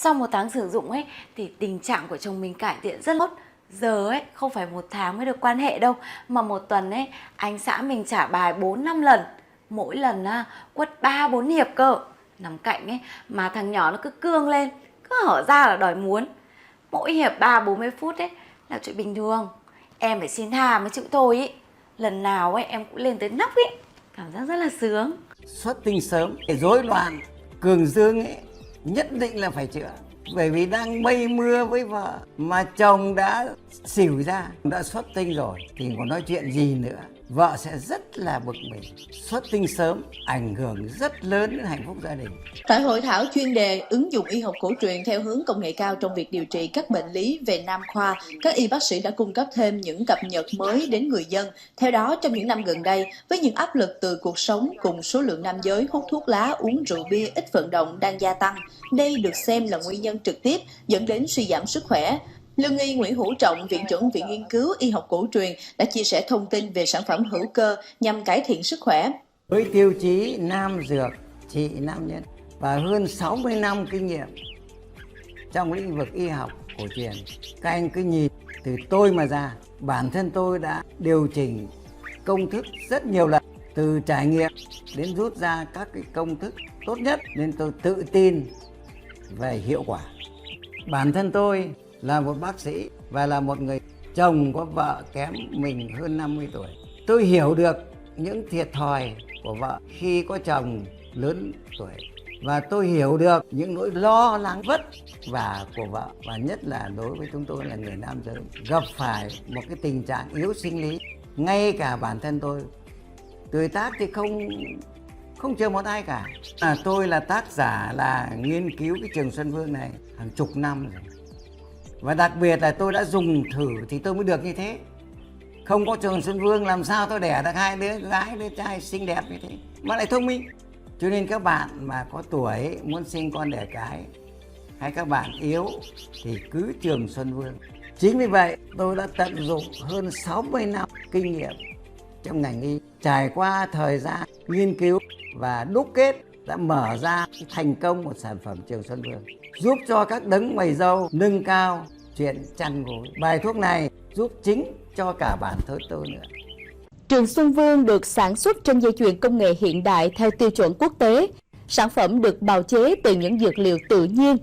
Sau 1 tháng sử dụng ấy thì tình trạng của chồng mình cải thiện rất tốt. Giờ ấy không phải 1 tháng mới được quan hệ đâu, mà 1 tuần ấy anh xã mình trả bài 4-5 lần. Mỗi lần quất 3-4 hiệp cơ. Nằm cạnh ấy mà thằng nhỏ nó cứ cương lên, cứ hở ra là đòi muốn. Mỗi hiệp 30-40 phút ấy là chuyện bình thường. Em phải xin tha mới chịu thôi ý. Lần nào ấy em cũng lên tới nóc ý. Cảm giác rất là sướng. Xuất tinh sớm, rối loạn cường dương ấy nhất định là phải chữa. Bởi vì đang mây mưa với vợ mà chồng đã xỉu ra, đã xuất tinh rồi thì còn nói chuyện gì nữa. Vợ sẽ rất là bực mình. Xuất tinh sớm ảnh hưởng rất lớn đến hạnh phúc gia đình. Tại hội thảo chuyên đề ứng dụng y học cổ truyền theo hướng công nghệ cao trong việc điều trị các bệnh lý về nam khoa, các y bác sĩ đã cung cấp thêm những cập nhật mới đến người dân. Theo đó, trong những năm gần đây, với những áp lực từ cuộc sống cùng số lượng nam giới hút thuốc lá, uống rượu bia, ít vận động đang gia tăng, đây được xem là nguyên nhân trực tiếp dẫn đến suy giảm sức khỏe. Lương y Nguyễn Hữu Trọng, Viện trưởng Viện Nghiên cứu Y học cổ truyền đã chia sẻ thông tin về sản phẩm hữu cơ nhằm cải thiện sức khỏe. Với tiêu chí nam dược trị nam nhân và hơn 60 năm kinh nghiệm trong lĩnh vực y học cổ truyền, các anh cứ nhìn từ tôi mà ra, bản thân tôi đã điều chỉnh công thức rất nhiều lần, từ trải nghiệm đến rút ra các cái công thức tốt nhất, nên tôi tự tin về hiệu quả. Bản thân tôi là một bác sĩ và là một người chồng có vợ kém mình hơn 50 tuổi. Tôi hiểu được những thiệt thòi của vợ khi có chồng lớn tuổi, và tôi hiểu được những nỗi lo lắng vất vả của vợ, và nhất là đối với chúng tôi là người nam giới gặp phải một cái tình trạng yếu sinh lý. Ngay cả bản thân tôi, tuổi tác thì không chờ một ai cả. Tôi là tác giả là nghiên cứu cái trường Xuân Vương này hàng chục năm rồi, và đặc biệt là tôi đã dùng thử thì tôi mới được như thế. Không có trường Xuân Vương làm sao tôi đẻ được 2 đứa gái đứa trai xinh đẹp như thế mà lại thông minh. Cho nên các bạn mà có tuổi muốn sinh con đẻ cái, hay các bạn yếu thì cứ trường Xuân Vương. Chính vì vậy tôi đã tận dụng hơn 60 năm kinh nghiệm trong ngành y, trải qua thời gian nghiên cứu và đúc kết đã mở ra thành công một sản phẩm trường Xuân Vương, giúp cho các đấng mày râu nâng cao chuyện chăn gối. Bài thuốc này giúp chính cho cả bản thân tôi nữa. Trường Xuân Vương được sản xuất trên dây chuyền công nghệ hiện đại theo tiêu chuẩn quốc tế. Sản phẩm được bào chế từ những dược liệu tự nhiên.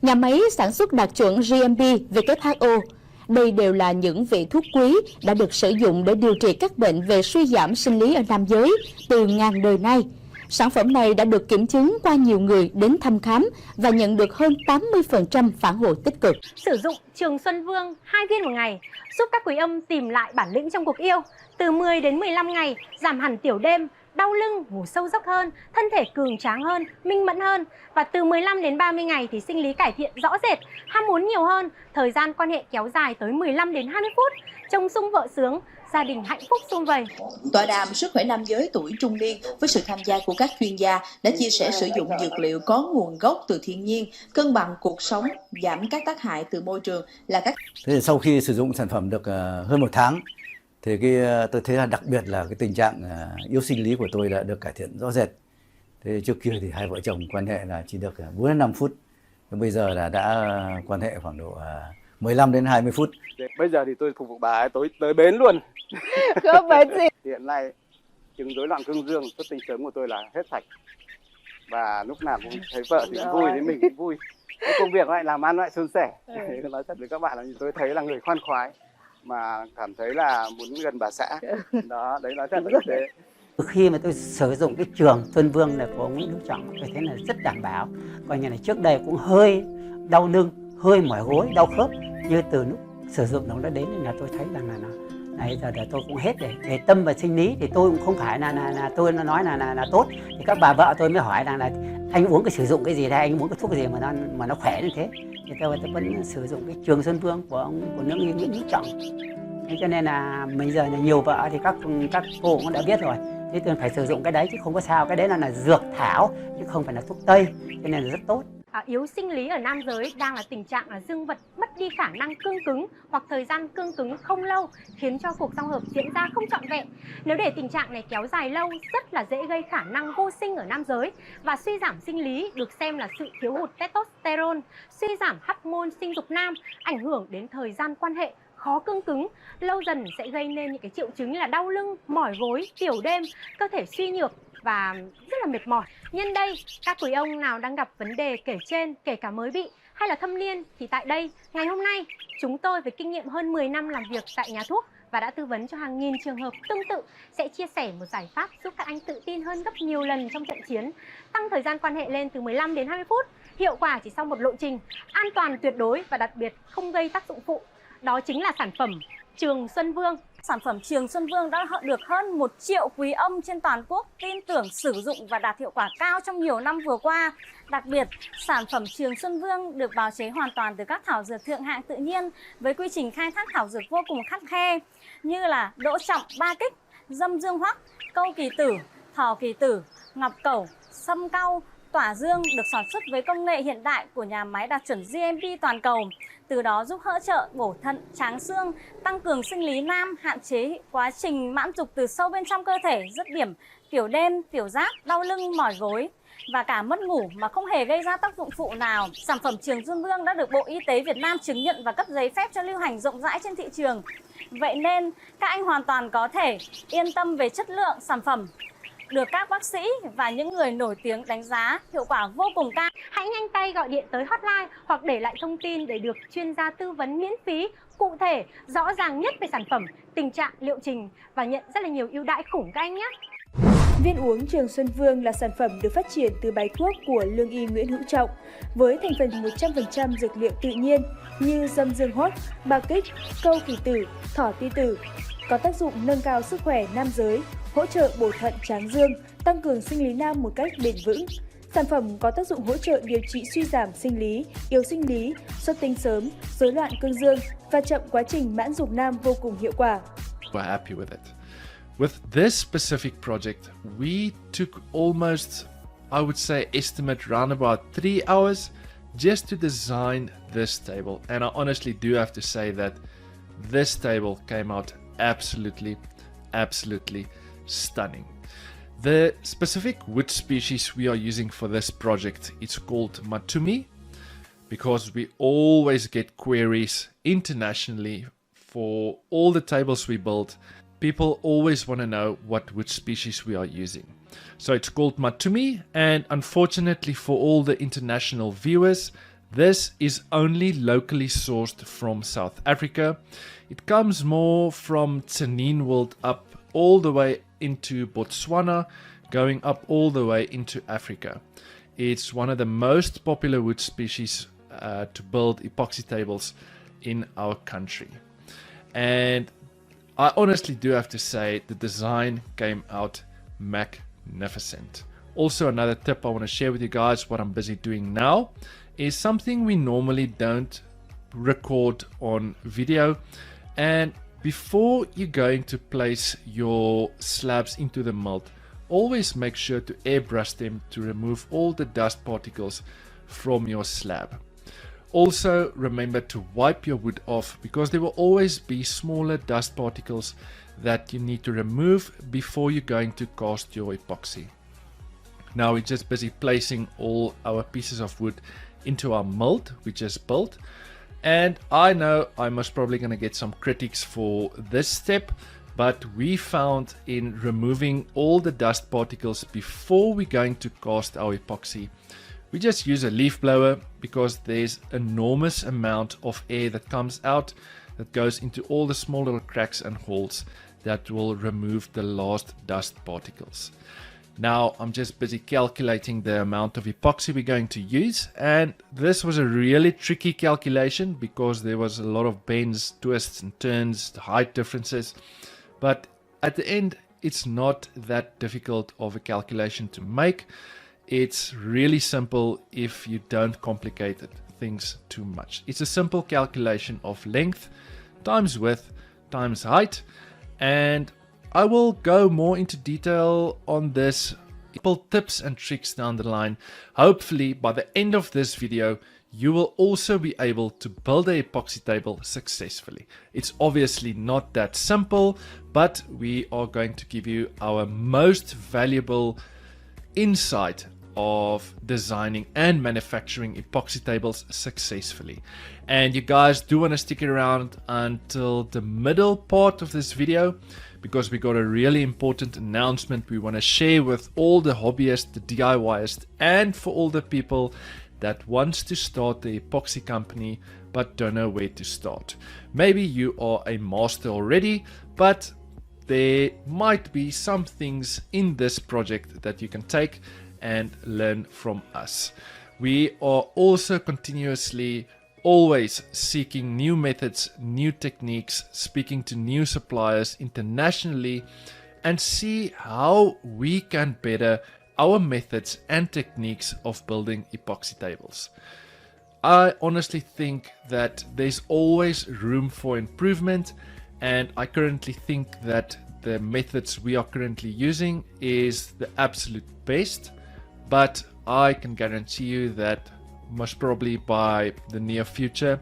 Nhà máy sản xuất đạt chuẩn GMP WHO. Đây đều là những vị thuốc quý đã được sử dụng để điều trị các bệnh về suy giảm sinh lý ở nam giới từ ngàn đời nay. Sản phẩm này đã được kiểm chứng qua nhiều người đến thăm khám và nhận được hơn 80% phản hồi tích cực. Sử dụng Trường Xuân Vương 2 viên một ngày giúp các quý ông tìm lại bản lĩnh trong cuộc yêu. Từ 10 đến 15 ngày giảm hẳn tiểu đêm, đau lưng, ngủ sâu giấc hơn, thân thể cường tráng hơn, minh mẫn hơn. Và từ 15 đến 30 ngày thì sinh lý cải thiện rõ rệt, ham muốn nhiều hơn, thời gian quan hệ kéo dài tới 15 đến 20 phút, chồng sung vợ sướng, gia đình hạnh phúc sum vầy. Tọa đàm sức khỏe nam giới tuổi trung niên với sự tham gia của các chuyên gia đã chia sẻ sử dụng dược liệu có nguồn gốc từ thiên nhiên, cân bằng cuộc sống, giảm các tác hại từ môi trường là các. Thế sau khi sử dụng sản phẩm được hơn 1 tháng thì tôi thấy là đặc biệt là cái tình trạng yếu sinh lý của tôi đã được cải thiện rõ rệt. Thế trước kia thì hai vợ chồng quan hệ là chỉ được 4 đến 5 phút. Bây giờ là đã quan hệ khoảng độ 15 đến 20 phút. Bây giờ thì tôi phục vụ bà ấy tới bến luôn. Không bến gì. Hiện nay chứng rối loạn cương dương xuất tinh sớm của tôi là hết sạch. Và lúc nào cũng thấy vợ thì vui, thấy mình cũng vui. Cái công việc lại làm ăn lại suôn sẻ. Nói thật với các bạn là tôi thấy là người khoan khoái mà cảm thấy là muốn gần bà xã. Đó, đấy nói thật là như thế. Khi mà tôi sử dụng cái Trường Xuân Vương này của Nguyễn Hữu Trọng, tôi thấy là rất đảm bảo. Coi như là trước đây cũng hơi đau lưng, hơi mỏi gối, đau khớp, như từ lúc sử dụng nó đến là tôi thấy rằng là này giờ tôi cũng hết rồi. Về tâm và sinh lý thì tôi cũng không phải là tôi nói là tốt. Thì các bà vợ tôi mới hỏi rằng là anh uống cái sử dụng cái gì đây, anh uống cái thuốc gì mà nó khỏe như thế. Thì tôi vẫn sử dụng cái Trường Xuân Vương của nước Nguyễn Hữu Trọng. Thế cho nên là bây giờ là nhiều vợ thì các cô cũng đã biết rồi. Thế tôi phải sử dụng cái đấy chứ không có sao. Cái đấy là dược thảo chứ không phải là thuốc tây, cho nên là rất tốt. yếu sinh lý ở nam giới đang là tình trạng là dương vật mất đi khả năng cương cứng hoặc thời gian cương cứng không lâu, khiến cho cuộc giao hợp diễn ra không trọn vẹn. Nếu để tình trạng này kéo dài lâu, rất là dễ gây khả năng vô sinh ở nam giới, và suy giảm sinh lý được xem là sự thiếu hụt testosterone, suy giảm hormone sinh dục nam, ảnh hưởng đến thời gian quan hệ, khó cương cứng, lâu dần sẽ gây nên những cái triệu chứng là đau lưng, mỏi gối, tiểu đêm, cơ thể suy nhược và rất là mệt mỏi. Nhân đây, các quý ông nào đang gặp vấn đề kể trên, kể cả mới bị hay là thâm niên, thì tại đây, ngày hôm nay, chúng tôi với kinh nghiệm hơn 10 năm làm việc tại nhà thuốc và đã tư vấn cho hàng nghìn trường hợp tương tự sẽ chia sẻ một giải pháp giúp các anh tự tin hơn gấp nhiều lần trong trận chiến, tăng thời gian quan hệ lên từ 15 đến 20 phút, hiệu quả chỉ sau một lộ trình, an toàn tuyệt đối và đặc biệt không gây tác dụng phụ. Đó chính là sản phẩm Trường Xuân Vương. Sản phẩm Trường Xuân Vương đã được hơn 1 triệu quý ông trên toàn quốc tin tưởng sử dụng và đạt hiệu quả cao trong nhiều năm vừa qua. Đặc biệt, sản phẩm Trường Xuân Vương được bào chế hoàn toàn từ các thảo dược thượng hạng tự nhiên với quy trình khai thác thảo dược vô cùng khắt khe như là đỗ trọng, ba kích, dâm dương hoắc, câu kỳ tử, thỏ kỳ tử, ngọc cẩu, sâm cau, tỏa dương được sản xuất với công nghệ hiện đại của nhà máy đạt chuẩn GMP toàn cầu. Từ đó giúp hỗ trợ bổ thận, tráng xương, tăng cường sinh lý nam, hạn chế quá trình mãn dục từ sâu bên trong cơ thể, dứt điểm tiểu đêm, tiểu giác, đau lưng, mỏi gối và cả mất ngủ mà không hề gây ra tác dụng phụ nào. Sản phẩm Trường Xuân Vương đã được Bộ Y tế Việt Nam chứng nhận và cấp giấy phép cho lưu hành rộng rãi trên thị trường. Vậy nên các anh hoàn toàn có thể yên tâm về chất lượng sản phẩm, được các bác sĩ và những người nổi tiếng đánh giá hiệu quả vô cùng cao. Hãy nhanh tay gọi điện tới hotline hoặc để lại thông tin để được chuyên gia tư vấn miễn phí, cụ thể, rõ ràng nhất về sản phẩm, tình trạng, liệu trình và nhận rất là nhiều ưu đãi khủng các anh nhé. Viên uống Trường Xuân Vương là sản phẩm được phát triển từ bài thuốc của lương y Nguyễn Hữu Trọng với thành phần 100% dược liệu tự nhiên như dâm dương hoắc, ba kích, câu kỳ tử, thỏ ti tử, có tác dụng nâng cao sức khỏe nam giới, hỗ trợ bổ thận tráng dương, tăng cường sinh lý nam một cách bền vững. Sản phẩm có tác dụng hỗ trợ điều trị suy giảm sinh lý, yếu sinh lý, xuất tinh sớm, rối loạn cương dương và chậm quá trình mãn dục nam vô cùng hiệu quả. We're happy with it. With this specific project, we took almost, I would say, estimate around about 3 hours just to design this table. And I honestly do have to say that this table came out absolutely stunning. The specific wood species we are using for this project is called Matumi, because we always get queries internationally for all the tables we build. People always want to know what wood species we are using. So it's called Matumi, and unfortunately for all the international viewers, this is only locally sourced from South Africa. It comes more from Tsenin world up all the way into Botswana, going up all the way into Africa. It's one of the most popular wood species to build epoxy tables in our country. And I honestly do have to say the design came out magnificent. Also, another tip I want to share with you guys, what I'm busy doing now, is something we normally don't record on video. And before you're going to place your slabs into the mold, always make sure to airbrush them to remove all the dust particles from your slab. Also remember to wipe your wood off, because there will always be smaller dust particles that you need to remove before you're going to cast your epoxy. Now we're just busy placing all our pieces of wood into our mold we just built. And I know I'm most probably going to get some critics for this step, but we found in removing all the dust particles before we're going to cast our epoxy, we just use a leaf blower, because there's enormous amount of air that comes out that goes into all the small little cracks and holes that will remove the last dust particles. Now I'm just busy calculating the amount of epoxy we're going to use, and this was a really tricky calculation because there was a lot of bends, twists and turns, height differences, but at the end it's not that difficult of a calculation to make. It's really simple if you don't complicate things too much. It's a simple calculation of length times width times height, and I will go more into detail on this tips and tricks down the line. Hopefully by the end of this video you will also be able to build a epoxy table successfully. It's obviously not that simple, but we are going to give you our most valuable insight of designing and manufacturing epoxy tables successfully. And you guys do want to stick around until the middle part of this video, because we got a really important announcement we want to share with all the hobbyists, the DIYers, and for all the people that wants to start the epoxy company but don't know where to start. Maybe you are a master already, but there might be some things in this project that you can take and learn from us. We are also continuously always seeking new methods, new techniques, speaking to new suppliers internationally, and see how we can better our methods and techniques of building epoxy tables. I honestly think that there's always room for improvement, and I currently think that the methods we are currently using is the absolute best, but I can guarantee you that most probably by the near future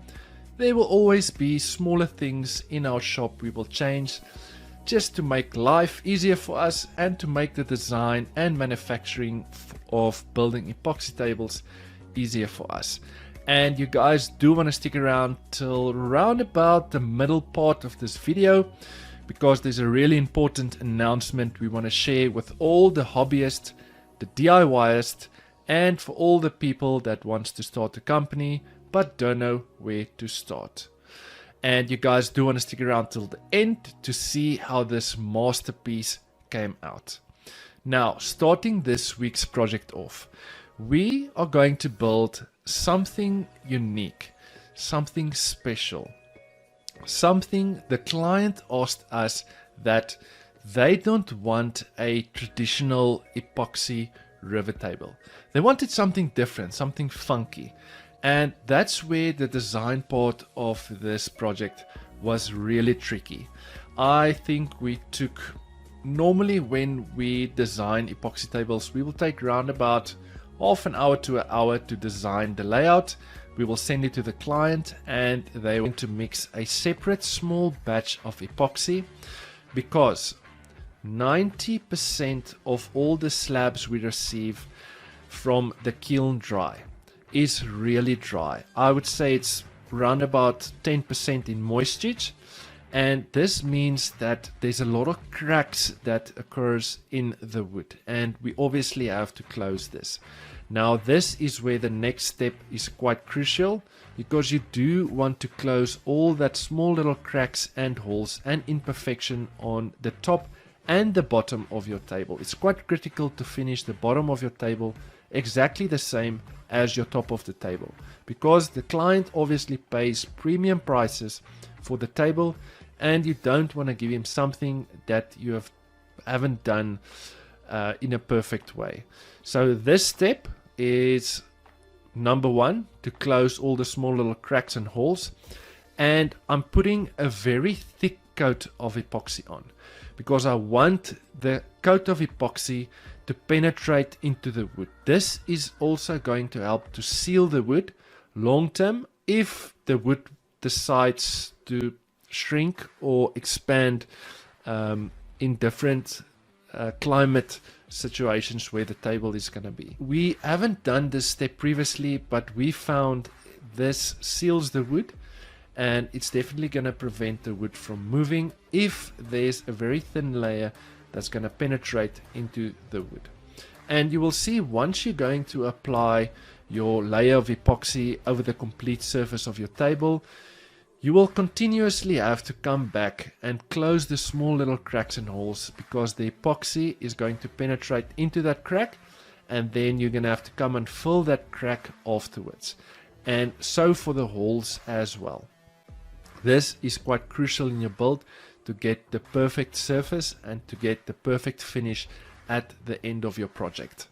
there will always be smaller things in our shop we will change, just to make life easier for us and to make the design and manufacturing of building epoxy tables easier for us. And you guys do want to stick around till around about the middle part of this video, because there's a really important announcement we want to share with all the hobbyists, the DIYers, and for all the people that wants to start a company but don't know where to start. And you guys do want to stick around till the end to see how this masterpiece came out. Now, starting this week's project off, we are going to build something unique, something special, something the client asked us that they don't want a traditional epoxy river table. They wanted something different, something funky. And that's where the design part of this project was really tricky. I think we took, normally when we design epoxy tables, we will take around about half an hour to an hour to design the layout. We will send it to the client and they want to mix a separate small batch of epoxy, because 90% of all the slabs we receive from the kiln dry is really dry. I would say it's around about 10% in moisture, and this means that there's a lot of cracks that occurs in the wood, and we obviously have to close this. Now this is where the next step is quite crucial, because you do want to close all that small little cracks and holes and imperfection on the top and the bottom of your table. It's quite critical to finish the bottom of your table exactly the same as your top of the table, because the client obviously pays premium prices for the table, and you don't want to give him something that you haven't done in a perfect way. So this step is number one, to close all the small little cracks and holes, and I'm putting a very thick coat of epoxy on, because I want the coat of epoxy to penetrate into the wood. This is also going to help to seal the wood long term if the wood decides to shrink or expand in different climate situations where the table is going to be. We haven't done this step previously, but we found this seals the wood, and it's definitely going to prevent the wood from moving if there's a very thin layer that's going to penetrate into the wood. And you will see, once you're going to apply your layer of epoxy over the complete surface of your table, you will continuously have to come back and close the small little cracks and holes, because the epoxy is going to penetrate into that crack, and then you're going to have to come and fill that crack afterwards, and so for the holes as well. This is quite crucial in your build to get the perfect surface and to get the perfect finish at the end of your project.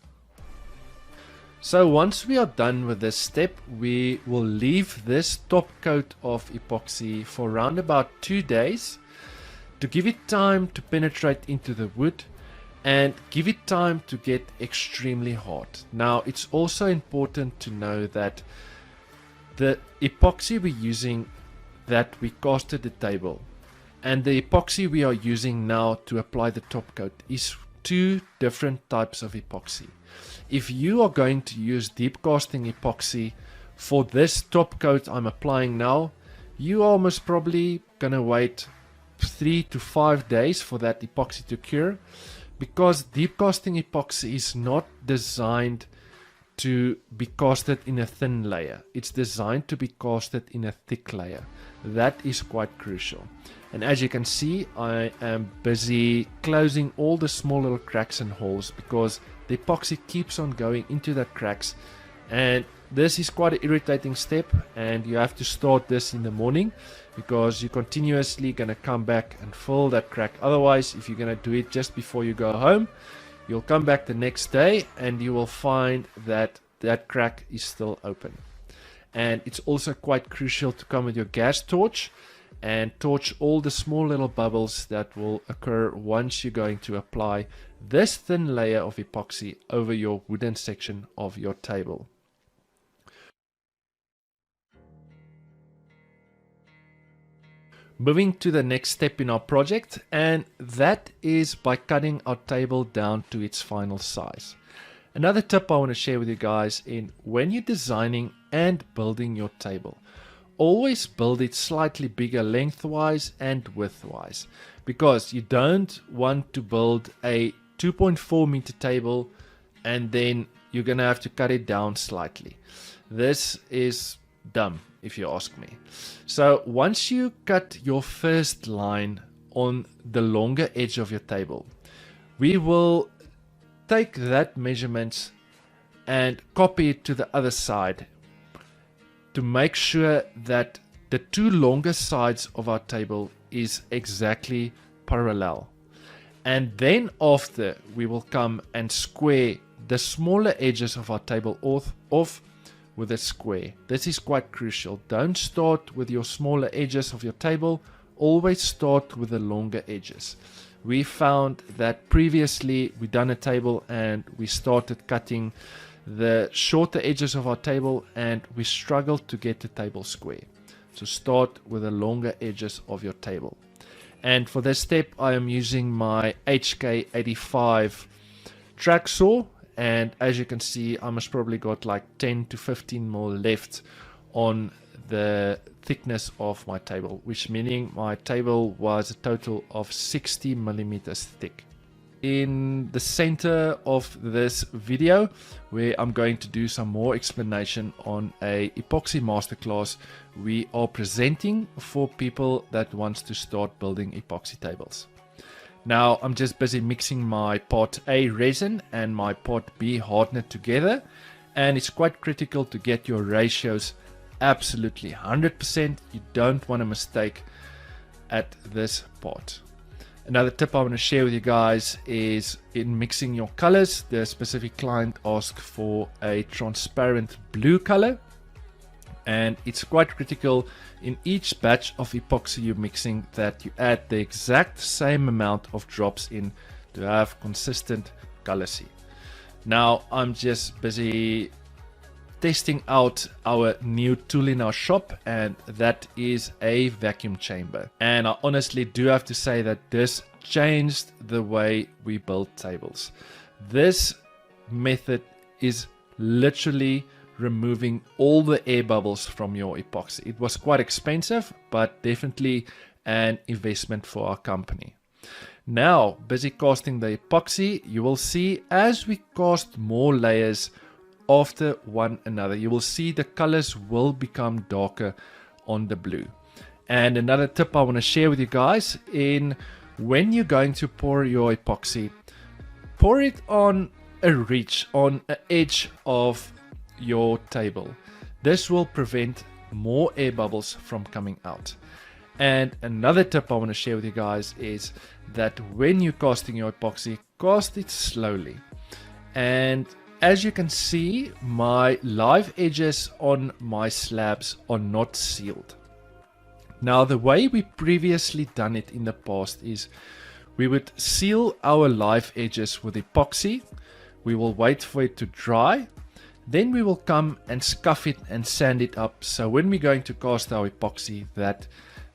So once we are done with this step, we will leave this top coat of epoxy for around about 2 days to give it time to penetrate into the wood, and give it time to get extremely hard. Now, it's also important to know that the epoxy we're using, that we casted the table, and the epoxy we are using now to apply the top coat is two different types of epoxy. If you are going to use deep casting epoxy for this top coat I'm applying now, you are most probably gonna wait 3 to 5 days for that epoxy to cure, because deep casting epoxy is not designed to be casted in a thin layer. It's designed to be casted in a thick layer. That is quite crucial. And as you can see, I am busy closing all the small little cracks and holes, because the epoxy keeps on going into the cracks, and this is quite an irritating step, and you have to start this in the morning, because you're continuously going to come back and fill that crack. Otherwise, if you're going to do it just before you go home, you'll come back the next day and you will find that that crack is still open. And it's also quite crucial to come with your gas torch and torch all the small little bubbles that will occur once you're going to apply this thin layer of epoxy over your wooden section of your table. Moving to the next step in our project, and that is by cutting our table down to its final size. Another tip I want to share with you guys in when you're designing and building your table, always build it slightly bigger lengthwise and widthwise, because you don't want to build a 2.4 meter table and then you're gonna have to cut it down slightly. This is dumb, if you ask me. So once you cut your first line on the longer edge of your table, we will take that measurement and copy it to the other side to make sure that the two longer sides of our table is exactly parallel. And then after, we will come and square the smaller edges of our table off with a square. This is quite crucial. Don't start with your smaller edges of your table. Always start with the longer edges. We found that previously we done a table and we started cutting the shorter edges of our table and we struggled to get the table square. So start with the longer edges of your table. And for this step, I am using my HK85 track saw. And as you can see, I must probably got like 10 to 15 more left on the thickness of my table, which meaning my table was a total of 60 millimeters thick. In the center of this video, where I'm going to do some more explanation on a epoxy masterclass we are presenting for people that wants to start building epoxy tables. Now I'm just busy mixing my part A resin and my part B hardener together, and it's quite critical to get your ratios absolutely 100%. You don't want a mistake at this part. Another tip I want to share with you guys is in mixing your colors. The specific client asked for a transparent blue color, and it's quite critical in each batch of epoxy you're mixing that you add the exact same amount of drops in to have consistent color C. Now I'm just busy testing out our new tool in our shop, and that is a vacuum chamber. And I honestly do have to say that this changed the way we build tables. This method is literally removing all the air bubbles from your epoxy. It was quite expensive, but definitely an investment for our company. Now, busy casting the epoxy, you will see as we cast more layers after one another, you will see the colors will become darker on the blue. And another tip I want to share with you guys, in when you're going to pour your epoxy, pour it on a ridge, on an edge of your table. This will prevent more air bubbles from coming out. And another tip I want to share with you guys is that when you're casting your epoxy, cast it slowly. And as you can see, my live edges on my slabs are not sealed. Now, the way we previously done it in the past is We would seal our live edges with epoxy. We will wait for it to dry. Then we will come and scuff it and sand it up. So when we're going to cast our epoxy, that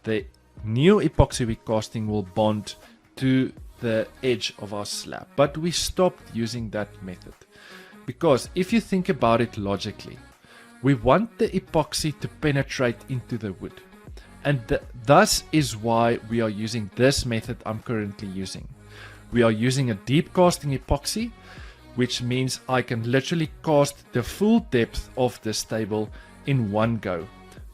the new epoxy we're casting will bond to the edge of our slab. But we stopped using that method because if you think about it logically, we want the epoxy to penetrate into the wood. And thus is why we are using this method I'm currently using. We are using a deep casting epoxy, which means I can literally cast the full depth of this table in one go.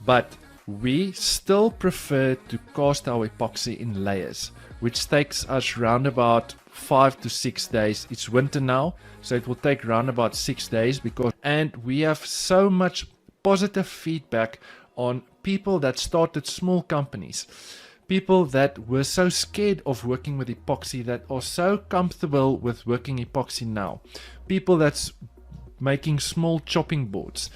But we still prefer to cast our epoxy in layers, which takes us round about 5 to 6 days. It's winter now, so it will take round about 6 days and we have so much positive feedback on people that started small companies, people that were so scared of working with epoxy that are so comfortable with working epoxy now, people that's making small chopping boards,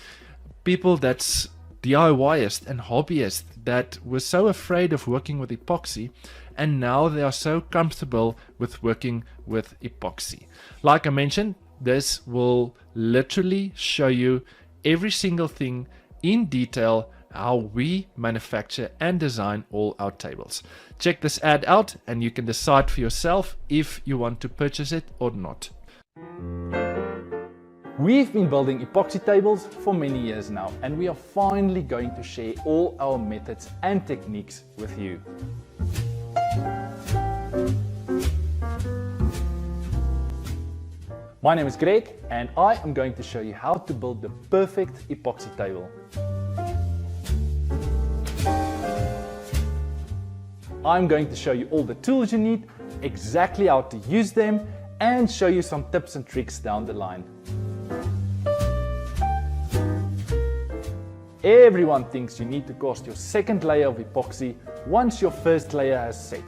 people that's DIYists and hobbyists that were so afraid of working with epoxy, and now they are so comfortable with working with epoxy. Like I mentioned, this will literally show you every single thing in detail, how we manufacture and design all our tables. Check this ad out and you can decide for yourself if you want to purchase it or not. We've been building epoxy tables for many years now, and we are finally going to share all our methods and techniques with you. My name is Greg, and I am going to show you how to build the perfect epoxy table. I'm going to show you all the tools you need, exactly how to use them, and show you some tips and tricks down the line. Everyone thinks you need to cast your second layer of epoxy once your first layer has set.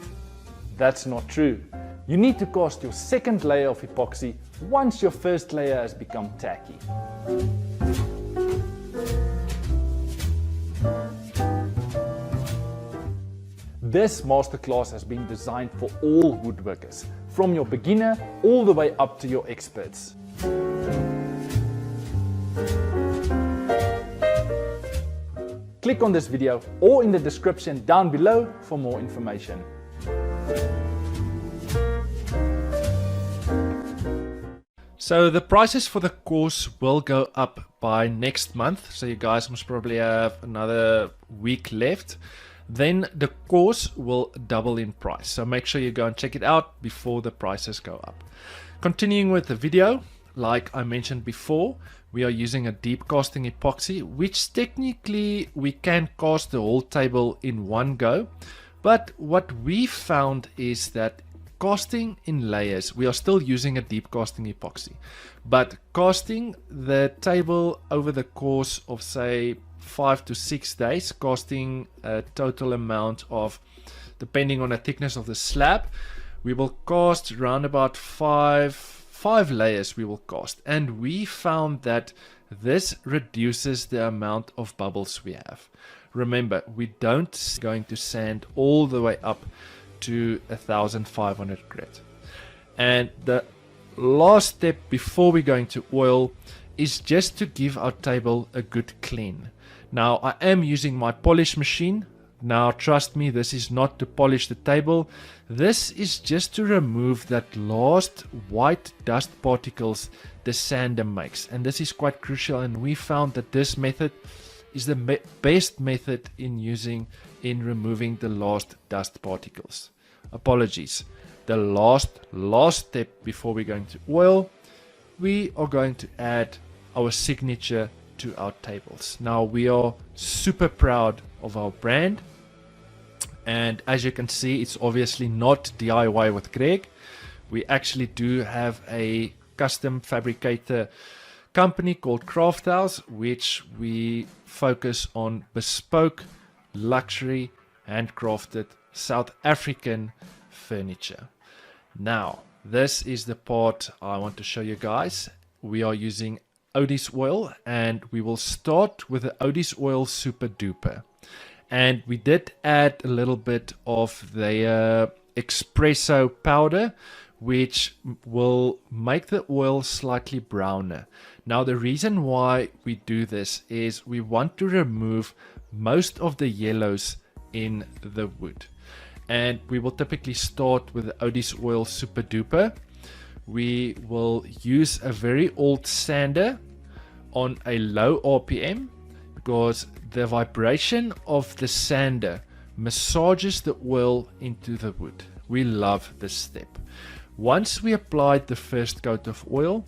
That's not true. You need to cast your second layer of epoxy once your first layer has become tacky. This masterclass has been designed for all woodworkers, from your beginner all the way up to your experts. Click on this video or in the description down below for more information. So the prices for the course will go up by next month, so you guys must probably have another week left. Then the course will double in price, so make sure you go and check it out before the prices go up. Continuing with the video, like I mentioned before, we are using a deep casting epoxy, which technically we can cast the whole table in one go, but what we found is that casting in layers, we are still using a deep casting epoxy, but casting the table over the course of say 5 to 6 days, casting a total amount of, depending on the thickness of the slab, we will cast around about five layers we will cast, and we found that this reduces the amount of bubbles we have. Remember, we don't going to sand all the way up to 1500 grit. And the last step before we're going to oil is just to give our table a good clean. Now I am using my polish machine. Now trust me, this is not to polish the table. This is just to remove that last white dust particles the sander makes, and this is quite crucial, and we found that this method is the best method in removing the last dust particles. Apologies. The last step before we're going to oil, we are going to add our signature to our tables. Now we are super proud of our brand, and as you can see, it's obviously not DIY with Greg. We actually do have a custom fabricator company called Craft House, which we focus on bespoke, luxury, handcrafted South African furniture. Now, this is the part I want to show you guys. We are using Odie's oil, and we will start with the Odie's oil Super Duper. And we did add a little bit of their espresso powder, which will make the oil slightly browner. Now, the reason why we do this is we want to remove most of the yellows in the wood. And we will typically start with the Odie's Oil Super Duper. We will use a very old sander on a low RPM because the vibration of the sander massages the oil into the wood. We love this step. Once we applied the first coat of oil,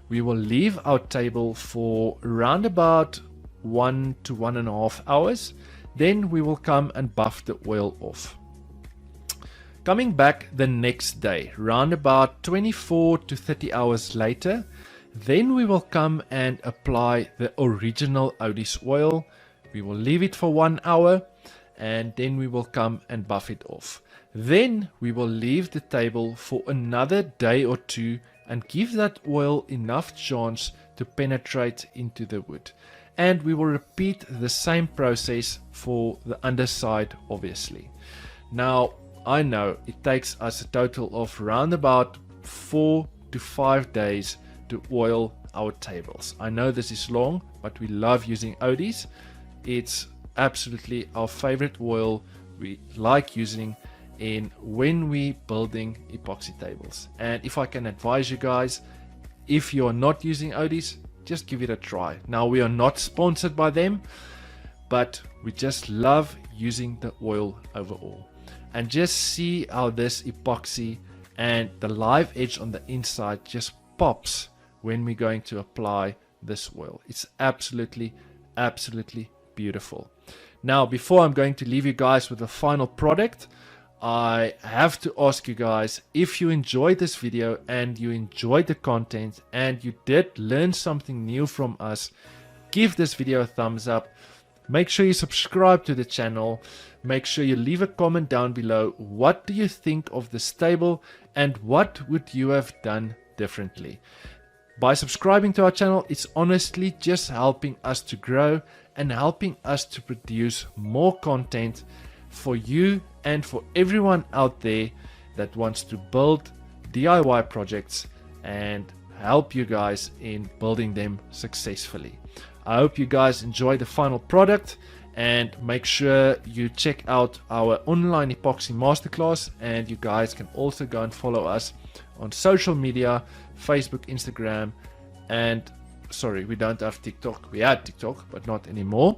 we will leave our table for around about 1 to 1.5 hours. Then we will come and buff the oil off. Coming back the next day, round about 24 to 30 hours later, then we will come and apply the original Odie's oil. We will leave it for 1 hour and then we will come and buff it off. Then we will leave the table for another day or two and give that oil enough chance to penetrate into the wood. And we will repeat the same process for the underside, obviously. Now, I know it takes us a total of around about 4 to 5 days to oil our tables. I know this is long, but we love using Odie's. It's absolutely our favorite oil we like using when we building epoxy tables. And if I can advise you guys, if you are not using Odie's, just give it a try. Now, we are not sponsored by them, but we just love using the oil overall. And just see how this epoxy and the live edge on the inside just pops when we're going to apply this oil. It's absolutely beautiful. Now, before I'm going to leave you guys with the final product, I have to ask you guys, if you enjoyed this video and you enjoyed the content and you did learn something new from us, give this video a thumbs up. Make sure you subscribe to the channel. Make sure you leave a comment down below. What do you think of this table and what would you have done differently? By subscribing to our channel, it's honestly just helping us to grow and helping us to produce more content for you and for everyone out there that wants to build DIY projects and help you guys in building them successfully. I hope you guys enjoy the final product, and make sure you check out our online epoxy masterclass, and you guys can also go and follow us on social media, Facebook, Instagram, and sorry, we don't have TikTok. We had TikTok, but not anymore.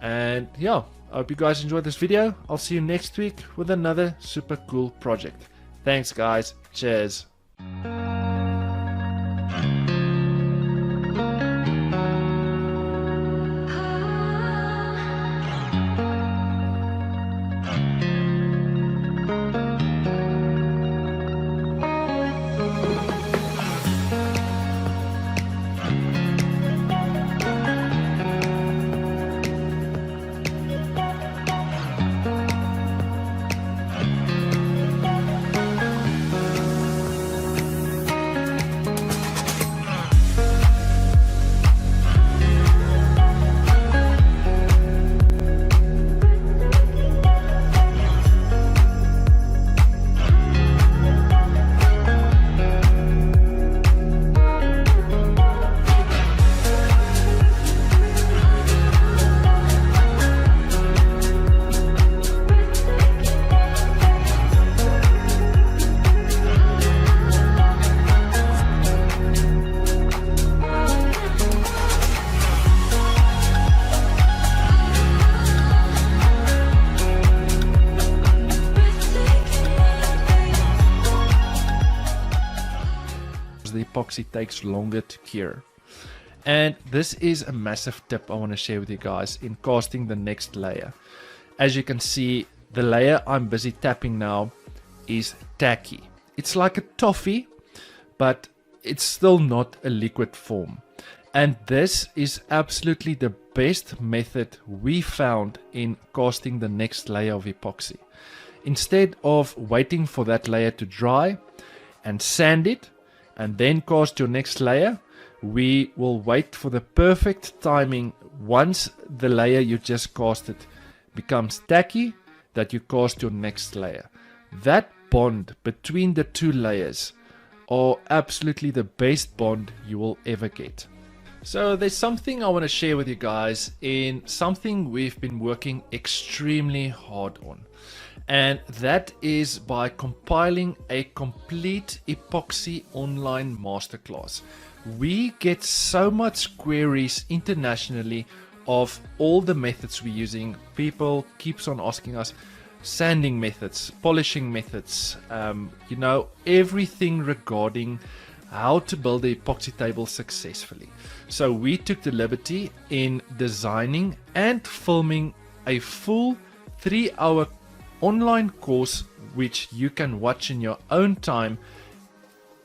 And yeah, I hope you guys enjoyed this video. I'll see you next week with another super cool project. Thanks guys. Cheers. The epoxy takes longer to cure. And this is a massive tip I want to share with you guys in casting the next layer. As you can see, the layer I'm busy tapping now is tacky. It's like a toffee, but it's still not a liquid form. And this is absolutely the best method we found in casting the next layer of epoxy. Instead of waiting for that layer to dry and sand it and then cast your next layer, we will wait for the perfect timing once the layer you just casted becomes tacky, that you cast your next layer. that bond between the two layers are absolutely the best bond you will ever get. So there's something I want to share with you guys in something we've been working extremely hard on. And that is by compiling a complete epoxy online masterclass. We get so much queries internationally of all the methods we're using. People keeps on asking us sanding methods, polishing methods, everything regarding how to build a epoxy table successfully. So we took the liberty in designing and filming a full 3-hour online course which you can watch in your own time,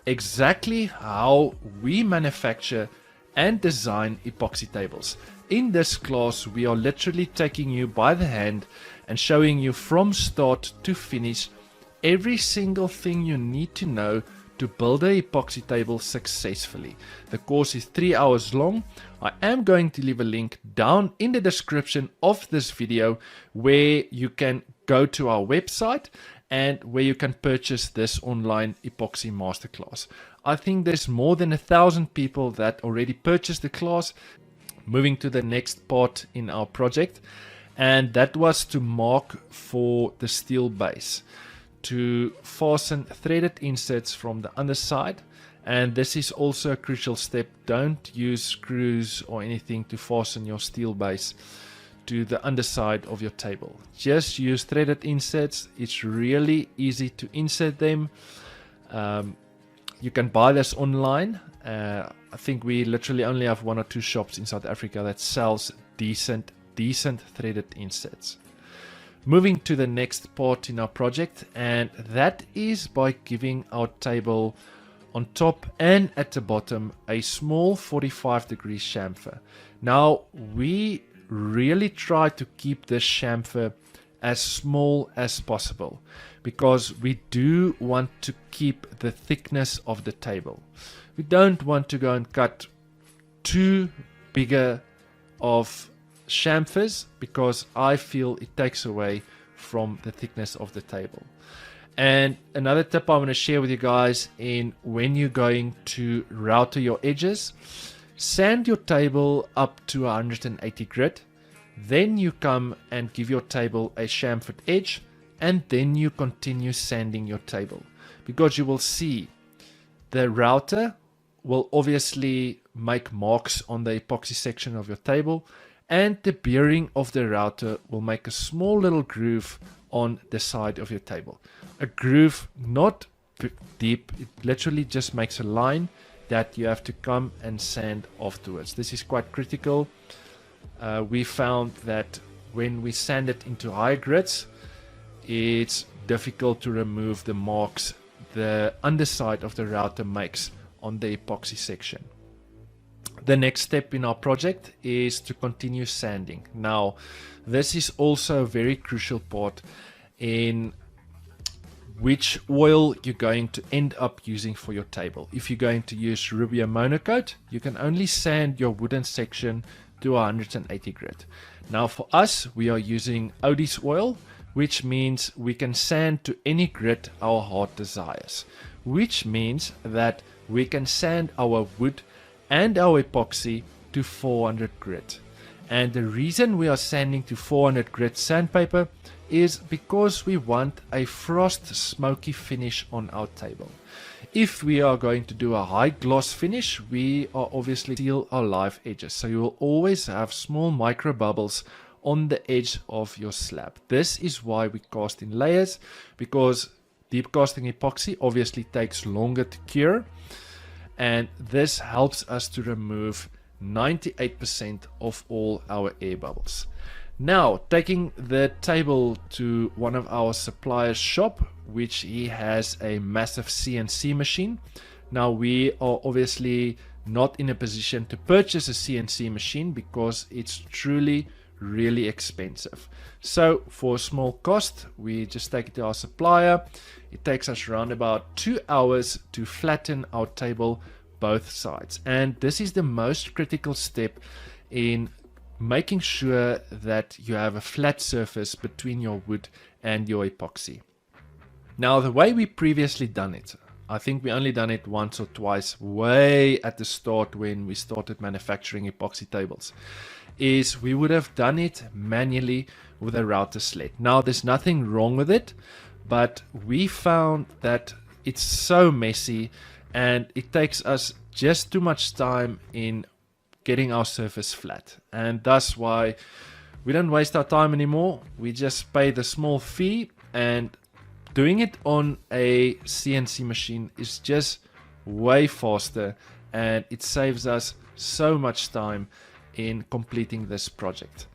exactly how we manufacture and design epoxy tables. In this class we are literally taking you by the hand and showing you from start to finish every single thing you need to know to build a epoxy table successfully. The course is 3 hours long. I am going to leave a link down in the description of this video where you can go to our website and where you can purchase this online epoxy masterclass. I think there's more than 1,000 people that already purchased the class. Moving to the next part in our project, and that was to mark for the steel base, to fasten threaded inserts from the underside. And this is also a crucial step. Don't use screws or anything to fasten your steel base to the underside of your table. Just use threaded inserts. It's really easy to insert them. You can buy this online. I think we literally only have 1 or 2 shops in South Africa that sells decent threaded inserts. Moving to the next part in our project, and that is by giving our table on top and at the bottom a small 45-degree chamfer. Now we really try to keep this chamfer as small as possible because we do want to keep the thickness of the table. We don't want to go and cut too bigger of chamfers because I feel it takes away from the thickness of the table. And another tip I want to share with you guys in when you're going to router your edges, sand your table up to 180 grit. Then you come and give your table a chamfered edge, and then you continue sanding your table, because you will see the router will obviously make marks on the epoxy section of your table, and the bearing of the router will make a small little groove on the side of your table. A groove, not deep, it literally just makes a line that you have to come and sand afterwards. This is quite critical. We found that when we sand it into high grits, it's difficult to remove the marks the underside of the router makes on the epoxy section. The next step in our project is to continue sanding. Now, this is also a very crucial part in which oil you're going to end up using for your table. If you're going to use Rubio Monocoat, you can only sand your wooden section to 180 grit. Now for us, we are using Odie's oil, which means we can sand to any grit our heart desires, which means that we can sand our wood and our epoxy to 400 grit. And the reason we are sanding to 400 grit sandpaper is because we want a frost smoky finish on our table. If we are going to do a high gloss finish, we are obviously seal our live edges. So you will always have small micro bubbles on the edge of your slab. This is why we cast in layers, because deep casting epoxy obviously takes longer to cure, and this helps us to remove 98% of all our air bubbles. Now, taking the table to one of our suppliers' shop, which he has a massive CNC machine. Now, we are obviously not in a position to purchase a CNC machine because it's truly really expensive. So for a small cost, we just take it to our supplier. It takes us around about 2 hours to flatten our table both sides. And this is the most critical step in making sure that you have a flat surface between your wood and your epoxy. Now, the way we previously done it, I think we only done it once or twice way at the start when we started manufacturing epoxy tables, is we would have done it manually with a router sled. Now, there's nothing wrong with it, but we found that it's so messy and it takes us just too much time in getting our surface flat. And that's why we don't waste our time anymore. We just pay the small fee, and doing it on a CNC machine is just way faster, and it saves us so much time in completing this project.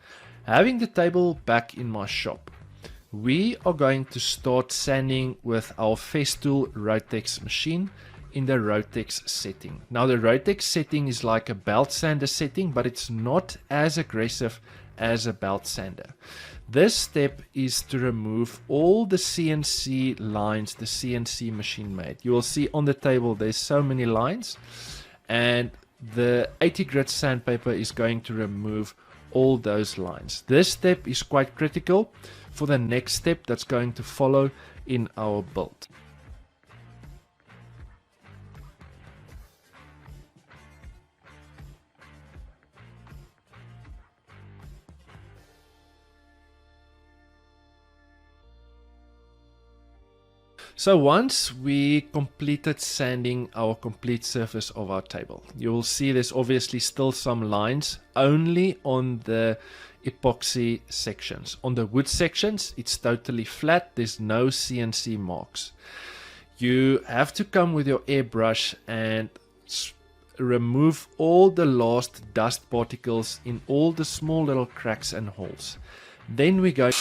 Having the table back in my shop, we are going to start sanding with our Festool Rotex machine in the Rotex setting. Now, the Rotex setting is like a belt sander setting, but it's not as aggressive as a belt sander. This step is to remove all the CNC lines the CNC machine made. You will see on the table there's so many lines, and the 80 grit sandpaper is going to remove all those lines. This step is quite critical for the next step that's going to follow in our build. So once we completed sanding our complete surface of our table, you will see there's obviously still some lines only on the epoxy sections. On the wood sections, it's totally flat. There's no CNC marks. You have to come with your airbrush and remove all the last dust particles in all the small little cracks and holes. Then we go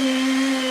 Thank you.